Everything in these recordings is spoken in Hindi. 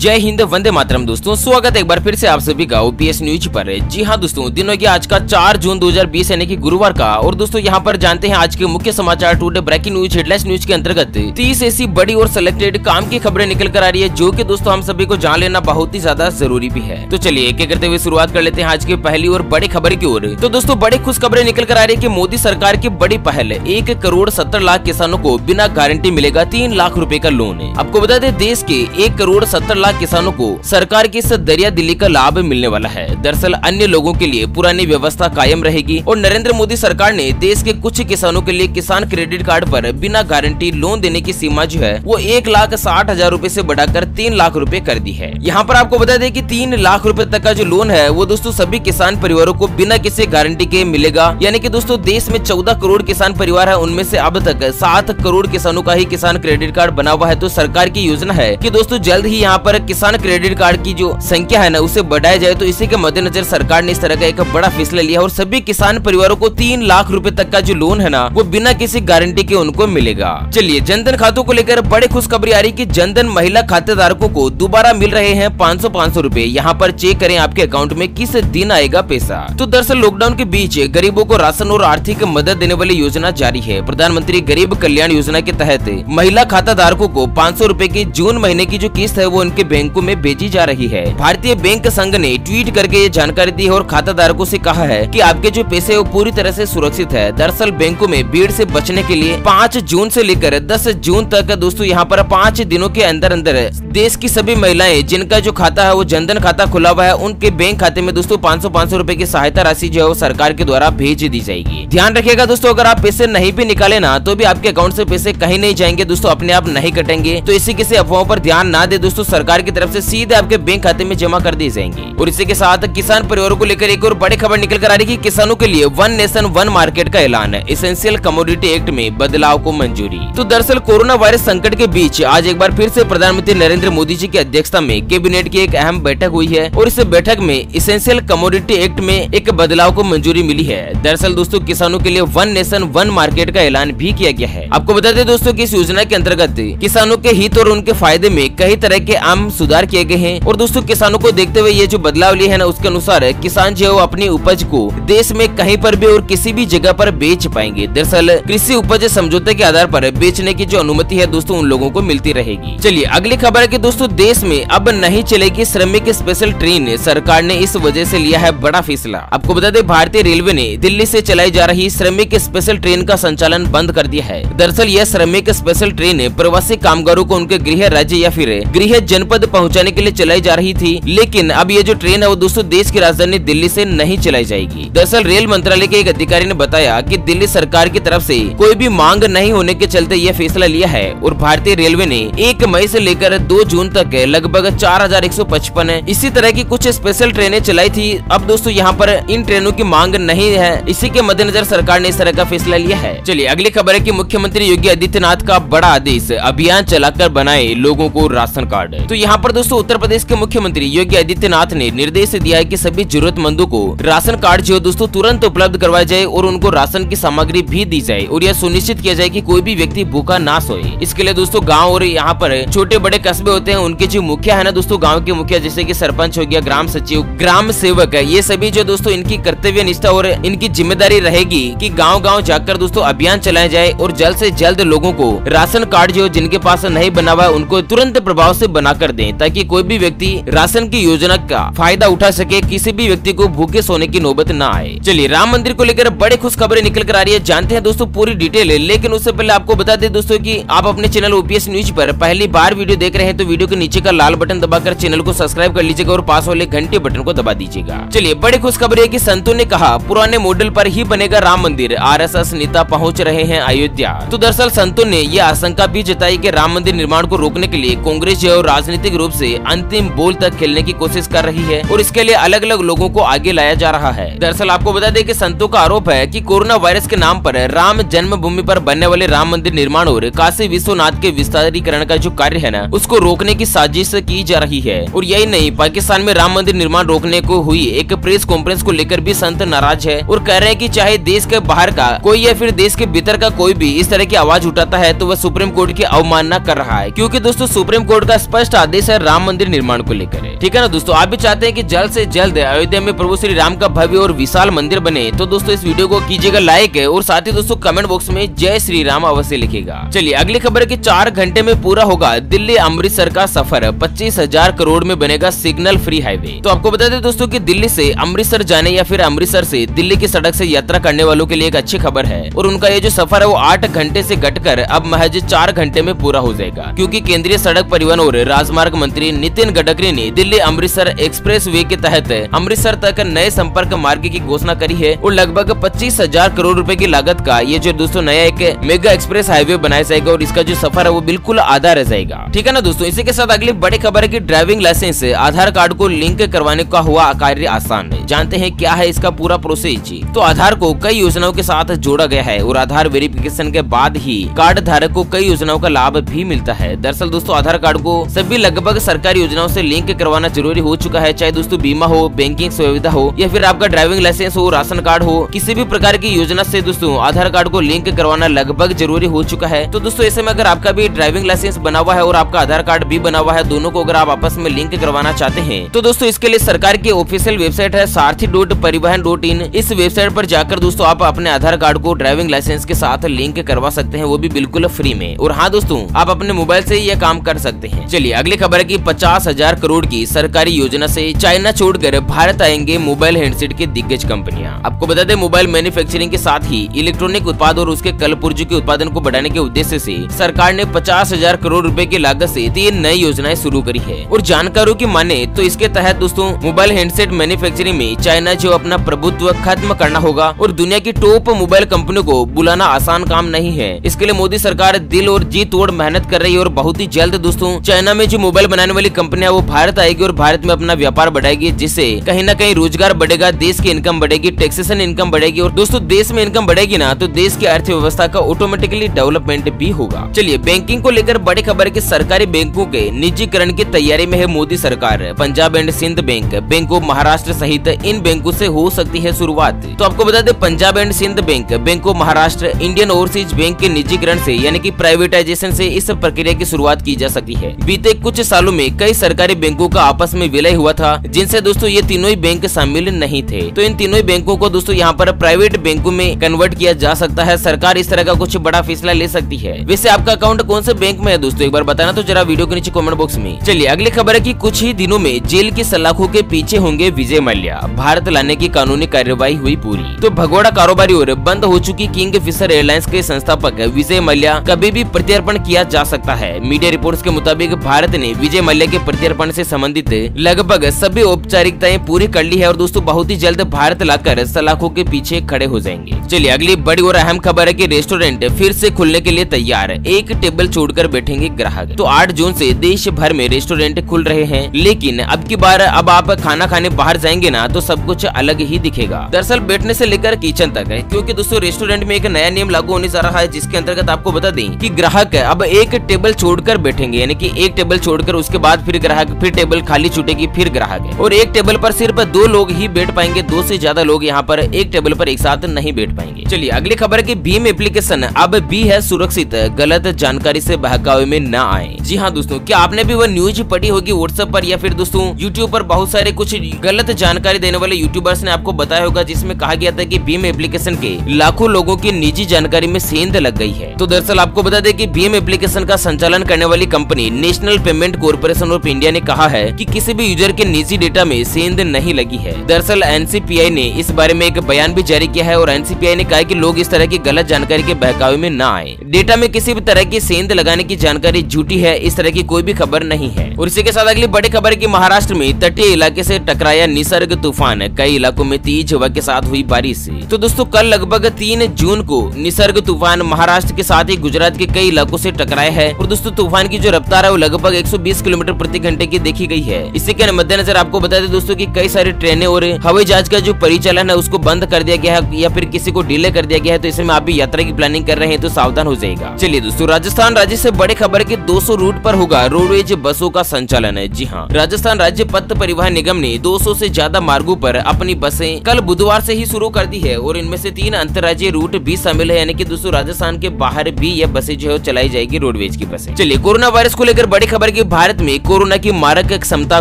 जय हिंद, वंदे मातरम। दोस्तों स्वागत है एक बार फिर से आप सभी का ओपीएस न्यूज पर। जी हाँ दोस्तों, दिन हो गया आज का 4 जून 2020 यानी कि गुरुवार का। और दोस्तों यहाँ पर जानते हैं आज के मुख्य समाचार today breaking news headlines news के अंतर्गत 30 ऐसी बड़ी और सिलेक्टेड काम की खबरें निकल कर आ रही है, जो कि दोस्तों हम सभी को जान लेना बहुत ही ज्यादा जरूरी भी है। तो चलिए एक एक करते हुए शुरुआत कर लेते हैं आज की पहली और बड़ी खबर की ओर। तो दोस्तों बड़ी खुश खबरें निकल कर आ रही है कि मोदी सरकार की बड़ी पहल, 1 करोड़ 70 लाख किसानों को बिना गारंटी मिलेगा 3 लाख रुपए का लोन। आपको बता दें देश के 1 करोड़ 70 लाख किसानों को सरकार की इस दरिया दिल्ली का लाभ मिलने वाला है। दरअसल अन्य लोगों के लिए पुरानी व्यवस्था कायम रहेगी और नरेंद्र मोदी सरकार ने देश के कुछ किसानों के लिए किसान क्रेडिट कार्ड पर बिना गारंटी लोन देने की सीमा जो है वो 1,60,000 रूपए से बढ़ाकर 3 लाख रूपए कर दी है। यहाँ पर आपको बता दें कि 3 लाख रूपए तक का जो लोन है वो दोस्तों सभी किसान परिवारों को बिना किसी गारंटी के मिलेगा। यानी कि दोस्तों देश में 14 करोड़ किसान परिवार है, उनमें से अब तक 7 करोड़ किसानों का ही किसान क्रेडिट कार्ड बना हुआ है। तो सरकार की योजना है कि दोस्तों जल्द ही यहाँ पर किसान क्रेडिट कार्ड की जो संख्या है ना उसे बढ़ाया जाए। तो इसी के मद्देनजर सरकार ने इस तरह का एक बड़ा फैसला लिया और सभी किसान परिवारों को 3 लाख रुपए तक का जो लोन है ना वो बिना किसी गारंटी के उनको मिलेगा। चलिए जनधन खातों को लेकर बड़े खुशखबरी आ रही कि जनधन महिला खाते धारकों को दोबारा मिल रहे हैं 500 रुपए। यहाँ पर चेक करें आपके अकाउंट में किस दिन आएगा पैसा। तो दरअसल लॉकडाउन के बीच गरीबों को राशन और आर्थिक मदद देने वाली योजना जारी है। प्रधानमंत्री गरीब कल्याण योजना के तहत महिला खाता धारकों को 500 रुपए की जून महीने की जो किस्त है वो उनके बैंकों में भेजी जा रही है। भारतीय बैंक संघ ने ट्वीट करके ये जानकारी दी है और खाता धारकों से कहा है कि आपके जो पैसे वो पूरी तरह से सुरक्षित है। दरअसल बैंकों में भीड़ से बचने के लिए 5 जून से लेकर 10 जून तक दोस्तों यहाँ पर 5 दिनों के अंदर अंदर देश की सभी महिलाएं जिनका जो खाता है वो जनधन खाता खुला हुआ है उनके बैंक खाते में दोस्तों 500 रुपए की सहायता राशि जो है वो सरकार के द्वारा भेज दी जाएगी। ध्यान रखिएगा दोस्तों, अगर आप पैसे नहीं भी निकाले ना तो भी आपके अकाउंट से पैसे कहीं नहीं जाएंगे दोस्तों, अपने आप नहीं कटेंगे। तो इसी किसी अफवाहों पर ध्यान ना दे दोस्तों, सरकार की तरफ से सीधे आपके बैंक खाते में जमा कर दी जाएंगी। और इसी के साथ किसान परिवारों को लेकर एक और बड़ी खबर निकल कर आ रही है कि किसानों के लिए 1 नेशन 1 मार्केट का ऐलान, एसेंशियल कमोडिटी एक्ट में बदलाव को मंजूरी। तो दरअसल कोरोना वायरस संकट के बीच आज एक बार फिर से प्रधानमंत्री नरेंद्र मोदी जी की अध्यक्षता में कैबिनेट की एक अहम बैठक हुई है और इस बैठक में एसेंशियल कमोडिटी एक्ट में एक बदलाव को मंजूरी मिली है। दरअसल दोस्तों किसानों के लिए 1 नेशन 1 मार्केट का ऐलान भी किया गया है। आपको बता दें दोस्तों कि इस योजना के अंतर्गत किसानों के हित और उनके फायदे में कई तरह के आम सुधार किए गए हैं। और दोस्तों किसानों को देखते हुए ये जो बदलाव लिए है ना उसके अनुसार किसान जो है अपनी उपज को देश में कहीं पर भी और किसी भी जगह पर बेच पाएंगे। दरअसल कृषि उपज समझौते के आधार पर बेचने की जो अनुमति है दोस्तों उन लोगों को मिलती रहेगी। चलिए अगली खबर है कि दोस्तों देश में अब नहीं चलेगी श्रमिक स्पेशल ट्रेन, सरकार ने इस वजह से लिया है बड़ा फैसला। आपको बता दें भारतीय रेलवे ने दिल्ली से चलाई जा रही श्रमिक स्पेशल ट्रेन का संचालन बंद कर दिया है। दरअसल यह श्रमिक स्पेशल ट्रेन प्रवासी कामगारों को उनके गृह राज्य या फिर गृह जनपद पहुंचाने के लिए चलाई जा रही थी, लेकिन अब ये जो ट्रेन है वो दोस्तों देश की राजधानी दिल्ली से नहीं चलाई जाएगी। दरअसल रेल मंत्रालय के एक अधिकारी ने बताया कि दिल्ली सरकार की तरफ से कोई भी मांग नहीं होने के चलते यह फैसला लिया है। और भारतीय रेलवे ने 1 मई से लेकर 2 जून तक लगभग 4155 इसी तरह की कुछ स्पेशल ट्रेनें चलाई थी। अब दोस्तों यहाँ पर इन ट्रेनों की मांग नहीं है, इसी के मद्देनजर सरकार ने इस तरह का फैसला लिया है। चलिए अगली खबर है कि मुख्यमंत्री योगी आदित्यनाथ का बड़ा आदेश, अभियान चलाकर बनाए लोगों को राशन कार्ड। तो यहाँ पर दोस्तों उत्तर प्रदेश के मुख्यमंत्री योगी आदित्यनाथ ने निर्देश दिया है कि सभी जरूरतमंदों को राशन कार्ड जो दोस्तों तुरंत उपलब्ध करवाया जाए और उनको राशन की सामग्री भी दी जाए और यह सुनिश्चित किया जाए कि कोई भी व्यक्ति भूखा ना सोए। इसके लिए दोस्तों गाँव और यहाँ पर छोटे बड़े कस्बे होते हैं उनके जो मुखिया है ना दोस्तों, गाँव के मुखिया जैसे की सरपंच हो गया, ग्राम सचिव, ग्राम सेवक है, ये सभी जो दोस्तों इनकी कर्तव्य निष्ठा और इनकी जिम्मेदारी रहेगी कि गाँव गाँव जाकर दोस्तों अभियान चलाया जाए और जल्द से जल्द लोगों को राशन कार्ड जो जिनके पास नहीं बना हुआ है उनको तुरंत प्रभाव से बना कर दें, ताकि कोई भी व्यक्ति राशन की योजना का फायदा उठा सके, किसी भी व्यक्ति को भूखे सोने की नौबत ना आए। चलिए राम मंदिर को लेकर बड़े खुश खबरें निकल कर आ रही है, जानते हैं दोस्तों पूरी डिटेल है। लेकिन उससे पहले आपको बता दें दोस्तों कि आप अपने चैनल ओपीएस न्यूज पर पहली बार वीडियो देख रहे हैं तो वीडियो के नीचे का लाल बटन दबाकर चैनल को सब्सक्राइब कर लीजिएगा और पास वाले घंटे बटन को दबा दीजिएगा। चलिए बड़ी खुश खबर है कि संतों ने कहा पुराने मॉडल पर ही बनेगा राम मंदिर, आरएसएस नेता पहुंच रहे हैं अयोध्या। तो दरअसल संतों ने यह आशंका भी जताई कि राम मंदिर निर्माण को रोकने के लिए कांग्रेस जो है राजनीतिक रूप से अंतिम बोल तक खेलने की कोशिश कर रही है और इसके लिए अलग अलग लोगों को आगे लाया जा रहा है। दरअसल आपको बता दें कि संतों का आरोप है कि कोरोना वायरस के नाम पर राम जन्मभूमि पर बनने वाले राम मंदिर निर्माण और काशी विश्वनाथ के विस्तारीकरण का जो कार्य है ना उसको रोकने की साजिश की जा रही है। और यही नहीं, पाकिस्तान में राम मंदिर निर्माण रोकने को हुई एक प्रेस कॉन्फ्रेंस को लेकर भी संत नाराज है और कह रहे हैं कि चाहे देश के बाहर का कोई या फिर देश के भीतर का कोई भी इस तरह की आवाज उठाता है तो वह सुप्रीम कोर्ट की अवमानना कर रहा है, क्योंकि दोस्तों सुप्रीम कोर्ट का स्पष्ट आदेश है राम मंदिर निर्माण को लेकर। ठीक है ना दोस्तों, आप भी चाहते हैं कि जल्द से जल्द अयोध्या में प्रभु श्री राम का भव्य और विशाल मंदिर बने, तो दोस्तों इस वीडियो को कीजिएगा लाइक और साथ ही दोस्तों कमेंट बॉक्स में जय श्री राम अवश्य लिखेगा। चलिए अगली खबर की 4 घंटे में पूरा होगा दिल्ली अमृतसर का सफर, 25,000 करोड़ में बनेगा सिग्नल फ्री हाईवे। तो आपको बता दें दोस्तों कि दिल्ली से अमृतसर जाने या फिर अमृतसर से दिल्ली की सड़क से यात्रा करने वालों के लिए एक अच्छी खबर है, और उनका ये जो सफर है वो 8 घंटे से घटकर अब महज 4 घंटे में पूरा हो जाएगा, क्योंकि केंद्रीय सड़क परिवहन और राजमार्ग मंत्री नितिन गडकरी ने दिल्ली अमृतसर एक्सप्रेस वे के तहत अमृतसर तक नए संपर्क मार्ग की घोषणा करी है, और लगभग 25,000 करोड़ रुपए की लागत का ये जो दोस्तों नया एक मेगा एक्सप्रेस हाईवे बनाया जाएगा, और इसका जो सफर है वो बिल्कुल आधा रह जाएगा। ठीक है ना दोस्तों, इसी के साथ अगली बड़ी खबर है कि ड्राइविंग लाइसेंस आधार कार्ड को लिंक करवाने का हुआ कार्य आसान। जानते हैं क्या है इसका पूरा प्रोसेस जी। तो आधार को कई योजनाओं के साथ जोड़ा गया है, और आधार वेरिफिकेशन के बाद ही कार्ड धारक को कई योजनाओं का लाभ भी मिलता है। दरअसल दोस्तों आधार कार्ड को सभी लगभग सरकारी योजनाओं से लिंक करवाना जरूरी हो चुका है, चाहे दोस्तों बीमा हो, बैंकिंग सुविधा हो, या फिर आपका ड्राइविंग लाइसेंस हो, राशन कार्ड हो, किसी भी प्रकार की योजना से दोस्तों आधार कार्ड को लिंक करवाना लगभग जरूरी हो चुका है। तो दोस्तों ऐसे में अगर आपका भी ड्राइविंग लाइसेंस बना हुआ है और आपका आधार कार्ड भी बना हुआ है, दोनों को अगर आप आपस में लिंक करवाना चाहते हैं, तो दोस्तों इसके लिए सरकार की ऑफिशियल वेबसाइट है सारथी.परिवहन.in। इस वेबसाइट पर जाकर दोस्तों आप अपने आधार कार्ड को ड्राइविंग लाइसेंस के साथ लिंक करवा सकते हैं, वो भी बिल्कुल फ्री में। और हाँ दोस्तों, आप अपने मोबाइल से यह काम कर सकते हैं। चलिए अगली खबर है कि 50,000 करोड़ की सरकारी योजना से चाइना छोड़कर भारत आएंगे मोबाइल हैंडसेट की दिग्गज कंपनियां। आपको बता दें मोबाइल मैन्युफैक्चरिंग के साथ ही इलेक्ट्रॉनिक उत्पाद और उसके कल पुर्जे के उत्पादन को बढ़ाने के उद्देश्य से सरकार ने 50,000 करोड़ रुपए की लागत से 3 नई योजनाएं शुरू करी है। और जानकारों की माने तो इसके तहत दोस्तों मोबाइल हैंडसेट मैन्युफैक्चरिंग में चाइना जो अपना प्रभुत्व खत्म करना होगा, और दुनिया की टॉप मोबाइल कंपनियों को बुलाना आसान काम नहीं है। इसके लिए मोदी सरकार दिल और जी तोड़ मेहनत कर रही है, और बहुत ही जल्द दोस्तों चाइना में जो मोबाइल बनाने वाली कंपनियां वो भारत आएगी और भारत में अपना व्यापार बढ़ाएगी, जिससे कहीं ना कहीं रोजगार बढ़ेगा, देश की इनकम बढ़ेगी, टैक्सेशन इनकम बढ़ेगी, और दोस्तों देश में इनकम बढ़ेगी ना तो देश की अर्थव्यवस्था का ऑटोमेटिकली डेवलपमेंट भी होगा। चलिए बैंकिंग को लेकर बड़ी खबर की सरकारी बैंकों के निजीकरण की तैयारी में है मोदी सरकार। Punjab and Sindh bank, bank of Maharashtra सहित इन बैंकों से हो सकती है शुरुआत। तो आपको बता दें Punjab and Sindh bank, bank of Maharashtra, Indian Overseas bank के निजीकरण से यानी कि प्राइवेटाइजेशन से इस प्रक्रिया की शुरुआत की जा सकती है। बीते कुछ सालों में कई सरकारी बैंकों का आपस में विलय हुआ था, जिनसे दोस्तों ये तीनों ही बैंक शामिल नहीं थे। तो इन तीनों ही बैंकों को दोस्तों यहाँ पर प्राइवेट बैंकों में कन्वर्ट किया जा सकता है। सरकार इस तरह का कुछ बड़ा फैसला ले सकती है। वैसे आपका अकाउंट कौन से बैंक में है दोस्तों, एक बार बताना तो जरा वीडियो के नीचे कमेंट बॉक्स में। चलिए अगली खबर है कि कुछ ही दिनों में जेल की सलाखों के पीछे होंगे विजय मल्ल्या, भारत लाने की कानूनी कार्यवाही हुई पूरी। तो भगोड़ा कारोबारी और बंद हो चुकी किंग फिशर एयरलाइंस के संस्थापक विजय मल्ल्या कभी भी प्रत्यर्पण किया जा सकता है। मीडिया रिपोर्ट्स के मुताबिक भारत ने विजय मल्ल्या के प्रत्यर्पण से संबंधित लगभग सभी औपचारिकताएं पूरी कर ली है, और दोस्तों बहुत ही जल्द भारत लाकर सलाखों के पीछे खड़े हो जाएंगे। चलिए अगली बड़ी और अहम खबर है कि रेस्टोरेंट फिर से खुलने के लिए तैयार, एक टेबल छोड़कर बैठेंगे ग्राहक। तो 8 जून से देश भर में रेस्टोरेंट खुल रहे हैं, लेकिन अब की बार अब आप खाना खाने बाहर जाएंगे ना तो सब कुछ अलग ही दिखेगा। दरअसल बैठने से लेकर किचन तक है, क्योंकि दोस्तों रेस्टोरेंट में एक नया नियम लागू होने जा रहा है, जिसके अंतर्गत आपको बता दें कि ग्राहक अब एक टेबल छोड़कर बैठेंगे, यानी कि एक टेबल छोड़कर उसके बाद फिर ग्राहक, फिर टेबल खाली छूटेगी, फिर ग्राहक है। और एक टेबल पर सिर्फ 2 लोग ही बैठ पाएंगे, 2 से ज्यादा लोग यहाँ पर एक टेबल पर एक साथ नहीं बैठ पाएंगे। चलिए अगली खबर की भीम एप्लीकेशन अब भी है सुरक्षित, गलत जानकारी से बहकावे में न आए। जी हाँ दोस्तों, क्या आपने भी वो न्यूज पढ़ी होगी व्हाट्सएप पर या फिर दोस्तों यूट्यूब पर बहुत सारे कुछ गलत जानकारी देने वाले यूट्यूबर्स ने आपको बताया होगा, जिसमें कहा गया था कि भीम एप्लीकेशन के लाखों लोगों की निजी जानकारी में सेंध लग गई है। तो दरअसल आपको बता दें कि भीम एप्लीकेशन का संचालन करने वाली company national payment corporation of India ने कहा है कि किसी भी यूजर के निजी डेटा में सेंध नहीं लगी है। दरअसल एनसीपीआई ने इस बारे में एक बयान भी जारी किया है, और एनसीपीआई ने कहा है कि लोग इस तरह की गलत जानकारी के बहकावे में न आए। डेटा में किसी भी तरह की सेंध लगाने की जानकारी झूठी है, इस तरह की कोई भी खबर नहीं है। और इसी के साथ अगली बड़ी खबर की महाराष्ट्र में तटीय इलाके से टकराया निसर्ग तूफान, कई इलाकों में तेज हवा के साथ हुई बारिश। तो दोस्तों कल लगभग 3 जून को निसर्ग तूफान महाराष्ट्र के साथ ही गुजरात के कई इलाकों से टकराया है, और दोस्तों तूफान की जो रफ्तार है वो लगभग 120 किलोमीटर प्रति घंटे की देखी गई है। इसी के मद्देनजर आपको बता दें दोस्तों कि कई सारी ट्रेनें और हवाई जहाज का जो परिचालन है उसको बंद कर दिया गया है, या फिर किसी को डिले कर दिया गया है। तो इसमें आप भी यात्रा की प्लानिंग कर रहे हैं तो सावधान हो जाएगा। चलिए दोस्तों राजस्थान राज्य से बड़ी खबर की 200 रूट पर होगा रोडवेज बसों का संचालन है। जी हाँ, राजस्थान राज्य पथ परिवहन निगम ने 200 से ज्यादा मार्गों पर अपनी बसें कल बुधवार से ही शुरू कर दी है, और इनमें से 3 अंतर्राज्यीय रूट भी शामिल है, यानी कि दोस्तों राजस्थान के बाहर भी यह बसें जो है चलाई जाएगी रोडवेज की बसें। चलिए कोरोना वायरस को लेकर बड़ी खबर की कि भारत में कोरोना की मारक क्षमता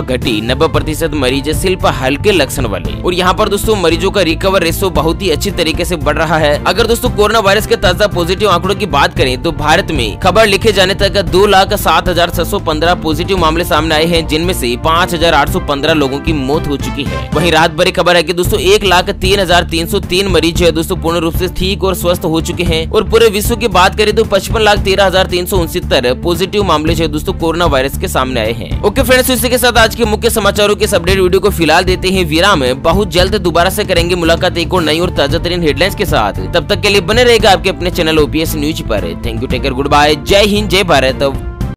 घटी, 90% मरीज सिर्फ हल्के लक्षण वाले। और यहाँ पर दोस्तों मरीजों का रिकवर रेशो बहुत ही अच्छी तरीके से बढ़ रहा है। अगर दोस्तों कोरोना वायरस के ताजा पॉजिटिव आंकड़ों की बात करें तो भारत में खबर लिखे जाने तक 2,07,615 पॉजिटिव मामले सामने आए हैं, जिनमें से 5,815 लोगों की मौत हो चुकी है। वहीं राहत भरी खबर है कि दोस्तों 1,03,303 मरीज जो है दोस्तों पूर्ण रूप से ठीक और स्वस्थ हो चुके हैं। और पूरे विश्व की बात करें तो 55,13,369 पॉजिटिव मामले जो है दोस्तों कोरोना वायरस के सामने आए हैं। ओके फ्रेंड्स, इसी के साथ आज के मुख्य समाचारों के अपडेट वीडियो को फिलहाल देते हैं विराम। बहुत जल्द दोबारा से करेंगे मुलाकात एक और नई और ताजा तरीन हेडलाइंस के साथ। तब तक के लिए बने रहेगा आपके अपने चैनल ओपीएस न्यूज पर। Thank you, take care, goodbye, जय हिंद, जय भारत।